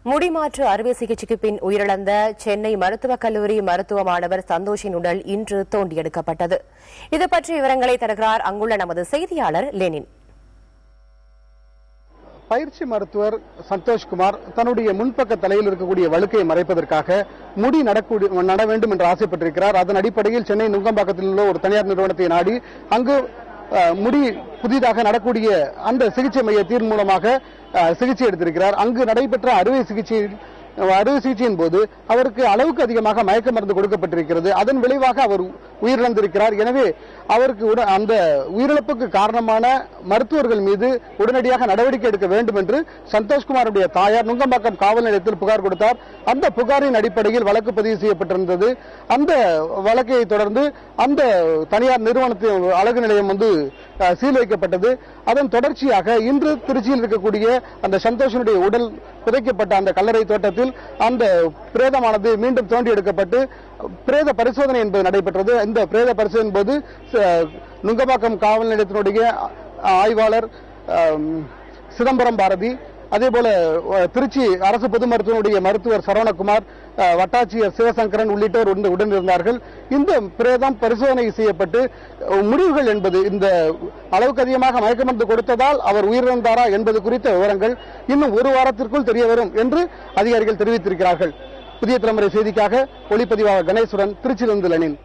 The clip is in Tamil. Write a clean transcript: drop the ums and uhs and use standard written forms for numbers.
முடிமாற்று அறுவை சிகிச்சைக்கு பின் உயிரிழந்த சென்னை மருத்துவக் கல்லூரி மருத்துவ மாணவர் சந்தோஷின் உடல் இன்று தோண்டியெடுக்கப்பட்டது. இதுபற்றிய விவரங்களை தருகிறார் அங்குள்ள நமது செய்தியாளர் லெனின். பயிற்சி மருத்துவர் சந்தோஷ்குமார் தன்னுடைய முன்பக்க தலையில் இருக்கக்கூடிய வழுக்கையை மறைப்பதற்காக முடி நட வேண்டும் என்று ஆசைப்பட்டிருக்கிறார். அதன் அடிப்படையில் சென்னை நுங்கம்பாக்கத்தில் உள்ள ஒரு தனியார் நிறுவனத்தை நாடி அங்கு முடி புதிதாக நடக்கூடிய அந்த சிகிச்சை மையத்தின் மூலமாக சிகிச்சை எடுத்திருக்கிறார். அங்கு நடைபெற்ற அறுவை சிகிச்சையின் போது அவருக்கு அளவுக்கு அதிகமாக மயக்க மருந்து கொடுக்கப்பட்டிருக்கிறது. அதன் விளைவாக அவர் உயிரிழந்திருக்கிறார். எனவே அவருக்கு அந்த உயிரிழப்புக்கு காரணமான மருத்துவர்கள் மீது உடனடியாக நடவடிக்கை எடுக்க வேண்டும் என்று சந்தோஷ்குமாருடைய தாயார் நுங்கம்பாக்கம் காவல் நிலையத்தில் புகார் கொடுத்தார். அந்த புகாரின் அடிப்படையில் வழக்கு பதிவு செய்யப்பட்டிருந்தது. அந்த வழக்கை தொடர்ந்து அந்த தனியார் நிறுவனத்தின் அழகு நிலையம் சீல் வைக்கப்பட்டது. அதன் தொடர்ச்சியாக இன்று திருச்சியில் இருக்கக்கூடிய அந்த சந்தோஷனுடைய உடல் புதைக்கப்பட்ட அந்த கல்லறை தோட்டத்தில் அந்த பிரேதமானது மீண்டும் தோண்டி எடுக்கப்பட்டு பிரேத பரிசோதனை என்பது நடைபெற்றது. இந்த பிரேத பரிசோதனை போது நுங்கம்பாக்கம் காவல் நிலையத்தினுடைய ஆய்வாளர் சிதம்பரம் பாரதி, அதேபோல திருச்சி அரசு பொது மருத்துவனுடைய மருத்துவர் சரவணகுமார், வட்டாட்சியர் சிவசங்கரன் உள்ளிட்டோர் உடனிருந்தார்கள். இந்த பிரேதம் பரிசோதனை செய்யப்பட்டு முடிவுகள் என்பது இந்த அளவுக்கு அதிகமாக மயக்க மருந்து கொடுத்ததால் அவர் உயிரிழந்தாரா என்பது குறித்த விவரங்கள் இன்னும் ஒரு வாரத்திற்குள் தெரிய வரும் என்று அதிகாரிகள் தெரிவித்திருக்கிறார்கள். புதிய தலைமுறை செய்திக்காக ஒளிப்பதிவாளர் கணேசுடன் திருச்சியிலிருந்து லெனின்.